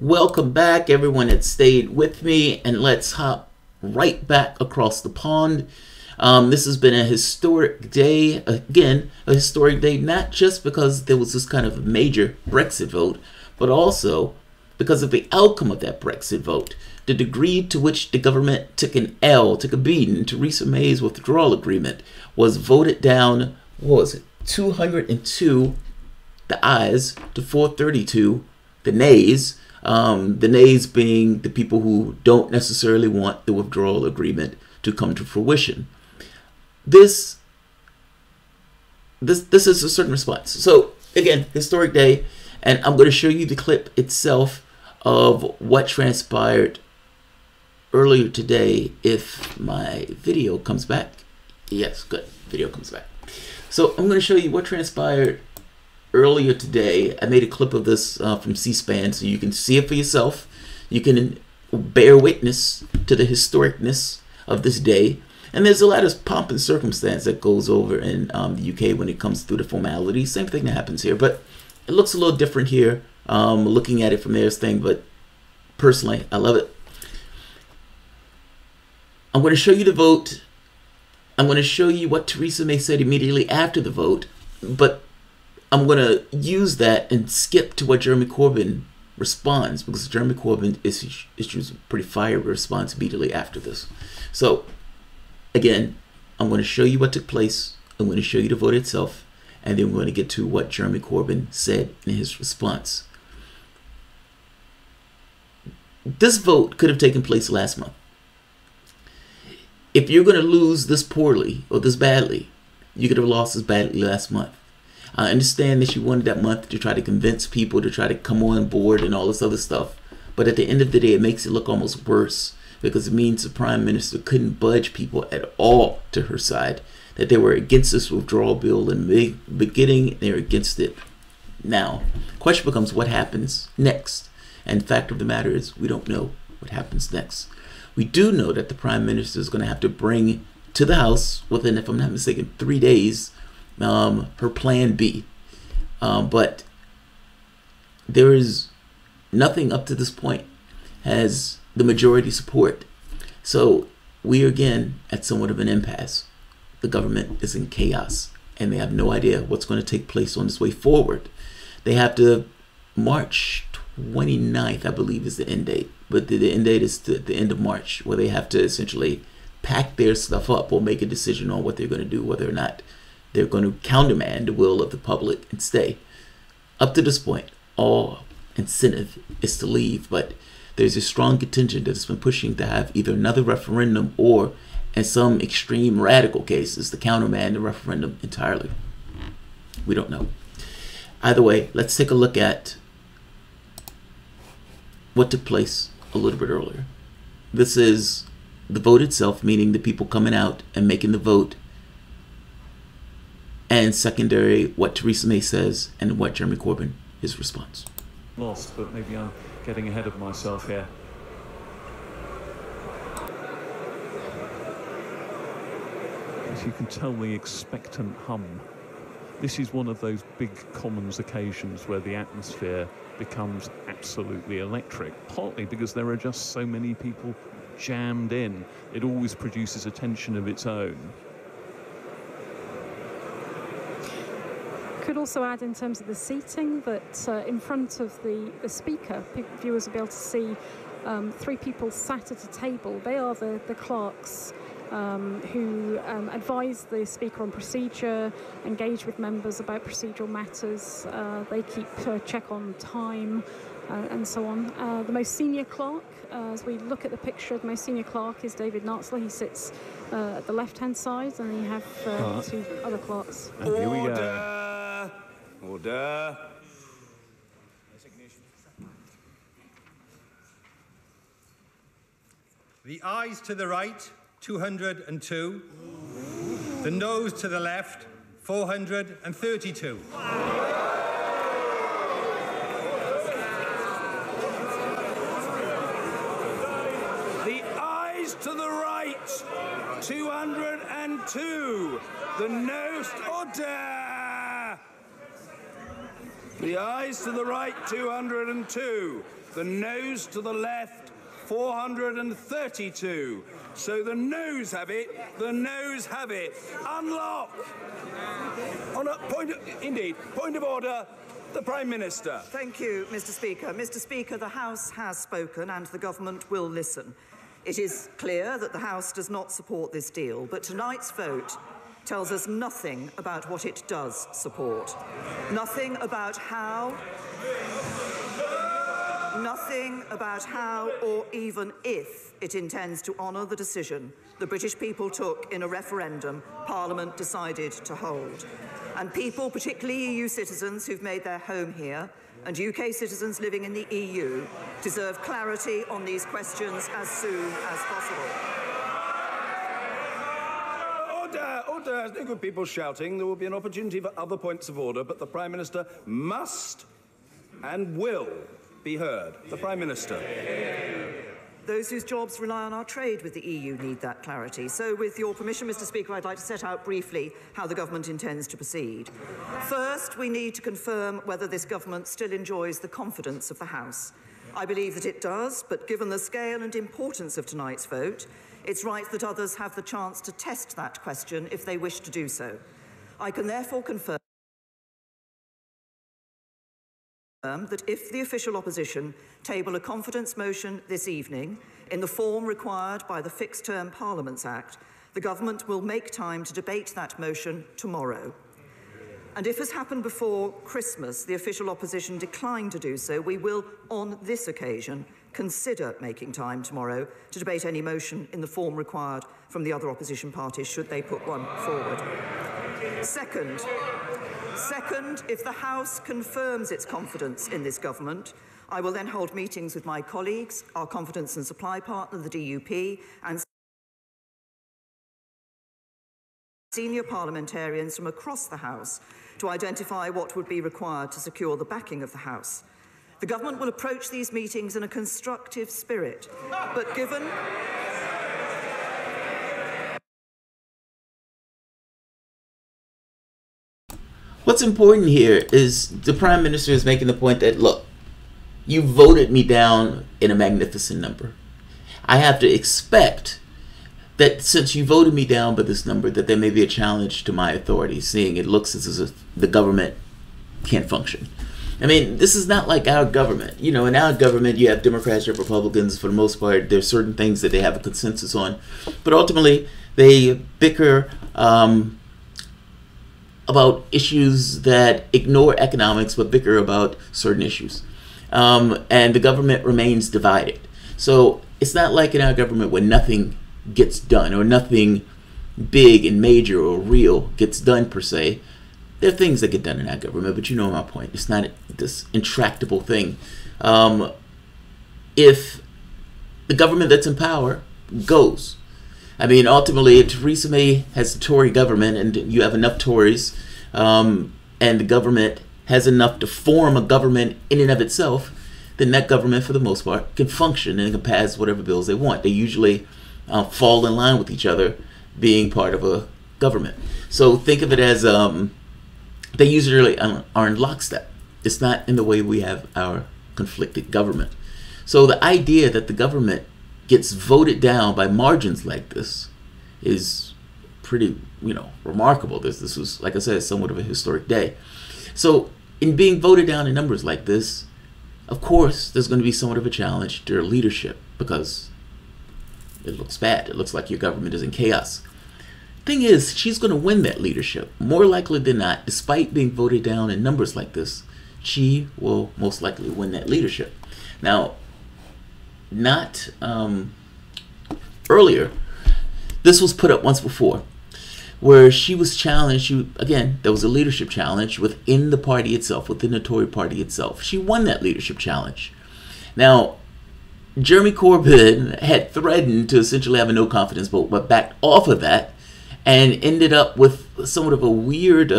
Welcome back, everyone that stayed with me, and let's hop right back across the pond. This has been a historic day. Again, a historic day not just because there was this kind of major Brexit vote, but also because of the outcome of that Brexit vote. The degree to which the government took an L, took a beating. Theresa May's withdrawal agreement was voted down, what was it, 202, the ayes, to 432, the nays. The nays being the people who don't necessarily want the withdrawal agreement to come to fruition. This is a certain response. So again, historic day, and I'm going to show you the clip itself of what transpired earlier today. If my video comes back, yes, good, video comes back. So I'm going to show you what transpired earlier today. I made a clip of this from C-SPAN so you can see it for yourself. You can bear witness to the historicness of this day. And there's a lot of pomp and circumstance that goes over in the UK when it comes through the formalities. Same thing that happens here, but it looks a little different here looking at it from their thing, but personally, I love it. I'm going to show you the vote. I'm going to show you what Theresa May said immediately after the vote, but I'm going to use that and skip to what Jeremy Corbyn responds, because Jeremy Corbyn issues a pretty fiery response immediately after this. So, again, I'm going to show you what took place. I'm going to show you the vote itself, and then we're going to get to what Jeremy Corbyn said in his response. This vote could have taken place last month. If you're going to lose this poorly or this badly, you could have lost this badly last month. I understand that you wanted that month to try to convince people to try to come on board and all this other stuff. But at the end of the day, it makes it look almost worse, because it means the Prime Minister couldn't budge people at all to her side, that they were against this withdrawal bill in the beginning, they're against it now. The question becomes what happens next. And the fact of the matter is, we don't know what happens next. We do know that the Prime Minister is going to have to bring to the House within, if I'm not mistaken, 3 days, her plan B. But there is nothing up to this point has the majority support. So we are again at somewhat of an impasse. The government is in chaos, and they have no idea what's going to take place on this way forward. They have to March 29th, I believe, is the end date. But the end date is the end of March, where they have to essentially pack their stuff up or make a decision on what they're going to do, whether or not they're going to countermand the will of the public and stay. Up to this point, all incentive is to leave, but there's a strong contingent that has been pushing to have either another referendum or, in some extreme radical cases, to countermand the referendum entirely. We don't know. Either way, let's take a look at what took place a little bit earlier. This is the vote itself, meaning the people coming out and making the vote, and secondary, what Theresa May says and what Jeremy Corbyn, his response. Lost, but maybe I'm getting ahead of myself here. As you can tell, the expectant hum. This is one of those big Commons occasions where the atmosphere becomes absolutely electric, partly because there are just so many people jammed in. It always produces a tension of its own. Could also add, in terms of the seating, that in front of the speaker, viewers will be able to see 3 people sat at a table. They are the clerks who advise the speaker on procedure, engage with members about procedural matters. They keep check on time and so on. The most senior clerk, as we look at the picture, the most senior clerk is David Nartzler. He sits at the left-hand side, and then you have 2 other clerks. And here we go. Order. The ayes to the right, 202. The noes to the left, 432. The ayes to the right, 202. The noes, order. The ayes to the right, 202. The noes to the left, 432. So the noes have it. The noes have it. Unlock. On a point of order. The Prime Minister. Thank you, Mr. Speaker. Mr. Speaker, the House has spoken and the government will listen. It is clear that the House does not support this deal, but tonight's vote tells us nothing about what it does support. Nothing about how or even if it intends to honour the decision the British people took in a referendum Parliament decided to hold. And people, particularly EU citizens who've made their home here, and UK citizens living in the EU, deserve clarity on these questions as soon as possible. Order. There's no good people shouting. There will be an opportunity for other points of order, but the Prime Minister must and will be heard. The Prime Minister. Those whose jobs rely on our trade with the EU need that clarity. So, with your permission, Mr. Speaker, I'd like to set out briefly how the government intends to proceed. First, we need to confirm whether this government still enjoys the confidence of the House. I believe that it does, but given the scale and importance of tonight's vote, it's right that others have the chance to test that question if they wish to do so. I can therefore confirm that if the official opposition table a confidence motion this evening in the form required by the Fixed Term Parliaments Act, the government will make time to debate that motion tomorrow. And if, as happened before Christmas, the official opposition declined to do so, we will, on this occasion, consider making time tomorrow to debate any motion in the form required from the other opposition parties, should they put one forward. Second, if the House confirms its confidence in this government, I will then hold meetings with my colleagues, our confidence and supply partner, the DUP, and senior parliamentarians from across the House to identify what would be required to secure the backing of the House. The government will approach these meetings in a constructive spirit, but given what's important here is the Prime Minister is making the point that, look, you voted me down in a magnificent number. I have to expect that since you voted me down by this number, that there may be a challenge to my authority, seeing it looks as if the government can't function. I mean, this is not like our government. You know, in our government, you have Democrats, you have Republicans. For the most part, there's certain things that they have a consensus on. But ultimately, they bicker about issues that ignore economics, but bicker about certain issues. And the government remains divided. So it's not like in our government where nothing gets done or nothing big and major or real gets done per se. There are things that get done in our government, but you know my point. It's not this intractable thing. If the government that's in power goes, I mean, ultimately, if Theresa May has the Tory government and you have enough Tories and the government has enough to form a government in and of itself, then that government, for the most part, can function and can pass whatever bills they want. They usually fall in line with each other, being part of a government. So think of it as they usually are in lockstep. It's not in the way we have our conflicted government. So the idea that the government gets voted down by margins like this is pretty, remarkable. This was, like I said, somewhat of a historic day. So in being voted down in numbers like this, of course, there's going to be somewhat of a challenge to their leadership because it looks bad. It looks like your government is in chaos. Thing is, she's going to win that leadership. More likely than not, despite being voted down in numbers like this, she will most likely win that leadership. Now, not earlier, this was put up once before, where she was challenged. Again, there was a leadership challenge within the party itself, within the Tory party itself. She won that leadership challenge. Now, Jeremy Corbyn had threatened to essentially have a no confidence vote, but backed off of that and ended up with somewhat of a weird,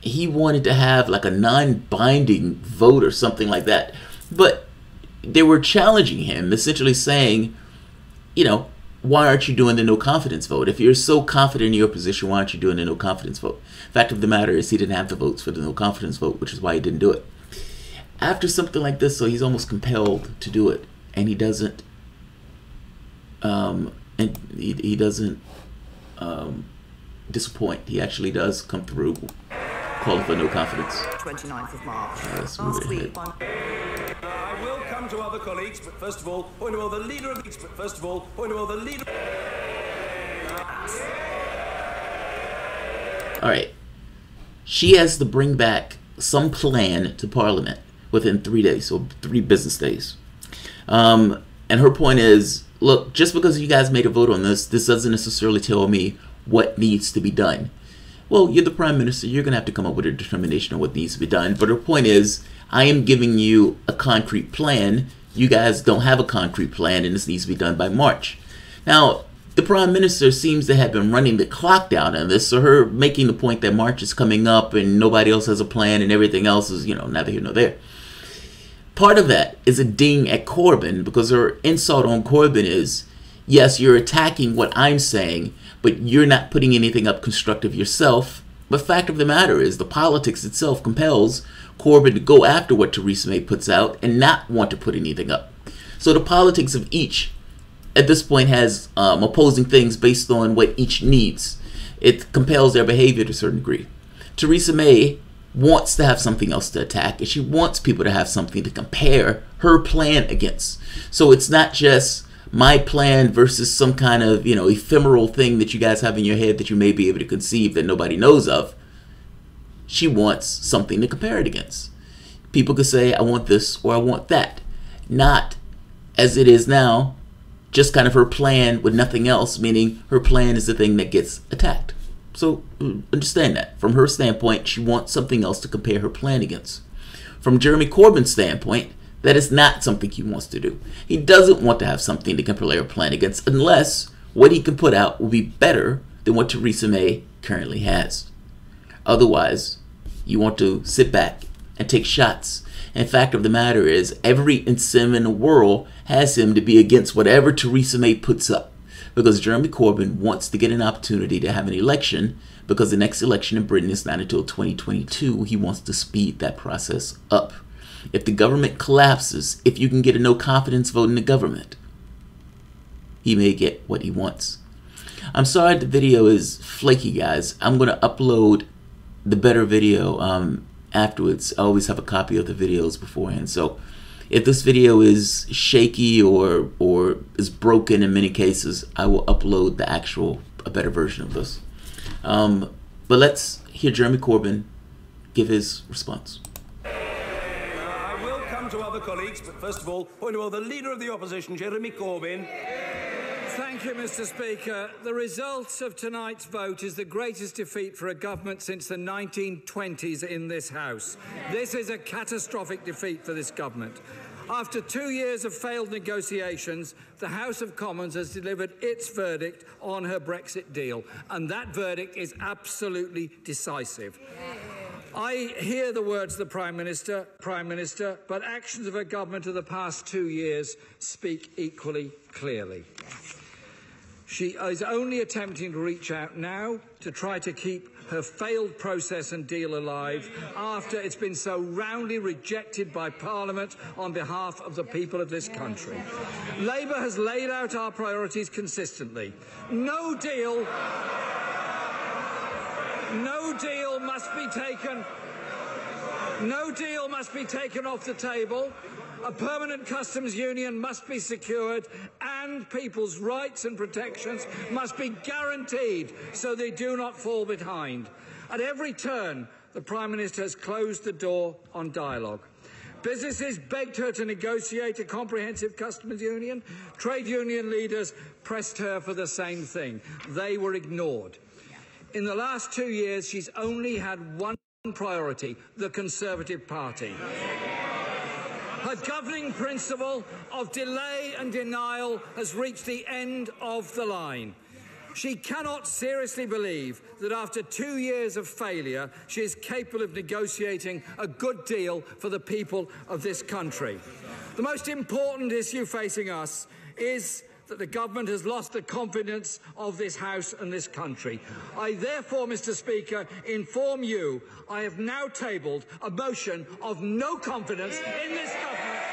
he wanted to have like a non-binding vote or something like that. But they were challenging him, essentially saying, why aren't you doing the no confidence vote? If you're so confident in your position, why aren't you doing the no confidence vote? Fact of the matter is he didn't have the votes for the no confidence vote, which is why he didn't do it. After something like this, so he's almost compelled to do it, and he doesn't. And he doesn't disappoint. He actually does come through, calling for no confidence. 29th of March. Last week. I will come to other colleagues, but first of all, point of all the leader of the but first of all, point of all the leader. All right. She has to bring back some plan to Parliament within 3 days, so 3 business days. And her point is, look, just because you guys made a vote on this doesn't necessarily tell me what needs to be done. Well, you're the Prime Minister. You're going to have to come up with a determination on what needs to be done. But her point is, I am giving you a concrete plan. You guys don't have a concrete plan, and this needs to be done by March. Now, the Prime Minister seems to have been running the clock down on this, so her making the point that March is coming up and nobody else has a plan and everything else is, neither here nor there. Part of that is a ding at Corbyn, because her insult on Corbyn is, yes, you're attacking what I'm saying, but you're not putting anything up constructive yourself. But fact of the matter is, the politics itself compels Corbyn to go after what Theresa May puts out and not want to put anything up. So the politics of each, at this point, has opposing things based on what each needs. It compels their behavior to a certain degree. Theresa May wants to have something else to attack, and she wants people to have something to compare her plan against. So it's not just my plan versus some kind of, ephemeral thing that you guys have in your head that you may be able to conceive that nobody knows of. She wants something to compare it against. People could say, I want this or I want that. Not, as it is now, just kind of her plan with nothing else, meaning her plan is the thing that gets attacked. So understand that. From her standpoint, she wants something else to compare her plan against. From Jeremy Corbyn's standpoint, that is not something he wants to do. He doesn't want to have something to compare a plan against unless what he can put out will be better than what Theresa May currently has. Otherwise, you want to sit back and take shots. And the fact of the matter is, every incentive in the world has him to be against whatever Theresa May puts up. Because Jeremy Corbyn wants to get an opportunity to have an election, because the next election in Britain is not until 2022. He wants to speed that process up. If the government collapses, if you can get a no confidence vote in the government, he may get what he wants. I'm sorry the video is flaky, guys. I'm going to upload the better video afterwards. I always have a copy of the videos beforehand. So if this video is shaky or is broken in many cases, I will upload a better version of this. But let's hear Jeremy Corbyn give his response. I will come to other colleagues, but first of all, point of all the leader of the opposition, Jeremy Corbyn. Thank you, Mr. Speaker. The result of tonight's vote is the greatest defeat for a government since the 1920s in this House. This is a catastrophic defeat for this government. After 2 years of failed negotiations, the House of Commons has delivered its verdict on her Brexit deal, and that verdict is absolutely decisive. I hear the words of the Prime Minister, but actions of her government of the past 2 years speak equally clearly. She is only attempting to reach out now to try to keep her failed process and deal alive after it's been so roundly rejected by Parliament on behalf of the people of this country. Labour has laid out our priorities consistently. No deal must be taken off the table. A permanent customs union must be secured, and people's rights and protections must be guaranteed so they do not fall behind. At every turn, the Prime Minister has closed the door on dialogue. Businesses begged her to negotiate a comprehensive customs union. Trade union leaders pressed her for the same thing. They were ignored. In the last 2 years, she's only had one priority: the Conservative Party. Her governing principle of delay and denial has reached the end of the line. She cannot seriously believe that after 2 years of failure, she is capable of negotiating a good deal for the people of this country. The most important issue facing us is that the government has lost the confidence of this House and this country. I therefore, Mr. Speaker, inform you I have now tabled a motion of no confidence in this government.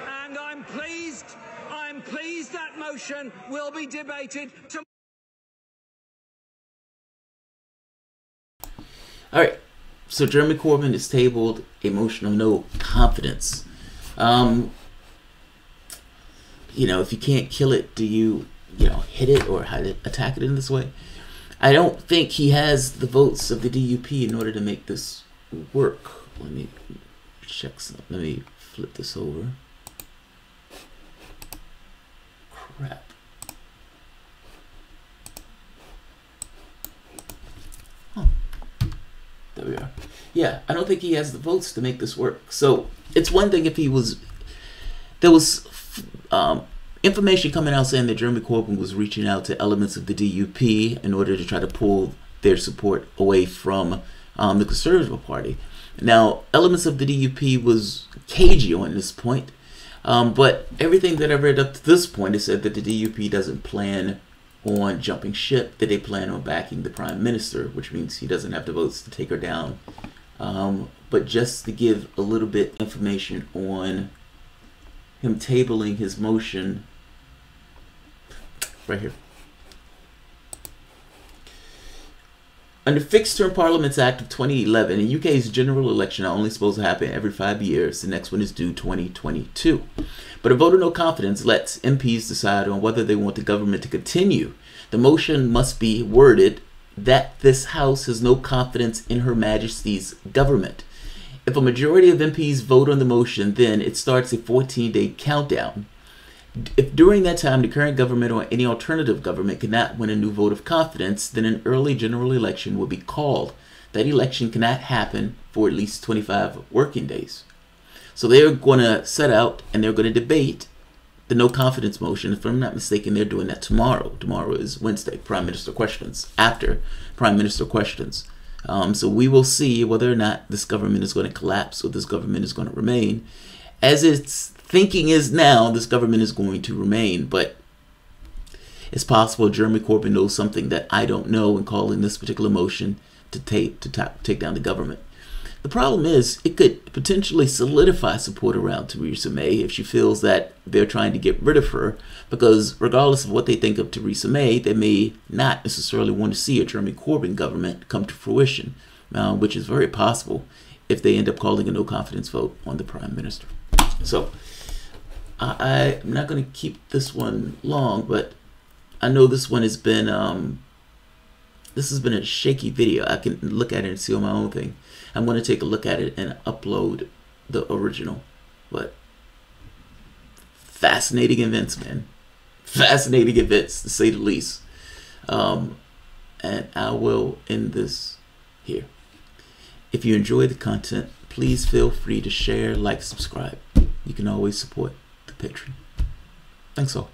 And I'm pleased that motion will be debated tomorrow. All right, so Jeremy Corbyn has tabled a motion of no confidence. You know, if you can't kill it, do you hit it or attack it in this way? I don't think he has the votes of the DUP in order to make this work. Let me check something. Let me flip this over. Crap. Huh. There we are. Yeah, I don't think he has the votes to make this work. So it's one thing if he was... There was information coming out saying that Jeremy Corbyn was reaching out to elements of the DUP in order to try to pull their support away from the Conservative Party. Now, elements of the DUP was cagey on this point, but everything that I read up to this point has said that the DUP doesn't plan on jumping ship, that they plan on backing the Prime Minister, which means he doesn't have the votes to take her down. But just to give a little bit information on him tabling his motion right here. Under Fixed Term Parliaments Act of 2011, the UK's general election are only supposed to happen every 5 years. The next one is due 2022. But a vote of no confidence lets MPs decide on whether they want the government to continue. The motion must be worded that this House has no confidence in Her Majesty's government. If a majority of MPs vote on the motion, then it starts a 14-day countdown. If during that time the current government or any alternative government cannot win a new vote of confidence, then an early general election will be called. That election cannot happen for at least 25 working days. So they're going to set out and they're going to debate the no confidence motion. If I'm not mistaken, they're doing that tomorrow. Tomorrow is Wednesday, Prime Minister Questions, after Prime Minister Questions. So we will see whether or not this government is going to collapse or this government is going to remain. As its thinking is now, this government is going to remain, but it's possible Jeremy Corbyn knows something that I don't know in calling this particular motion to take down the government. The problem is it could potentially solidify support around Theresa May if she feels that they're trying to get rid of her, because regardless of what they think of Theresa May, they may not necessarily want to see a Jeremy Corbyn government come to fruition, which is very possible if they end up calling a no confidence vote on the Prime Minister. So I'm not going to keep this one long, but I know this one has been this has been a shaky video. I can look at it and see on my own thing. I'm going to take a look at it and upload the original. But fascinating events, man. Fascinating events, to say the least. And I will end this here. If you enjoy the content, please feel free to share, like, subscribe. You can always support the Patreon. Thanks all.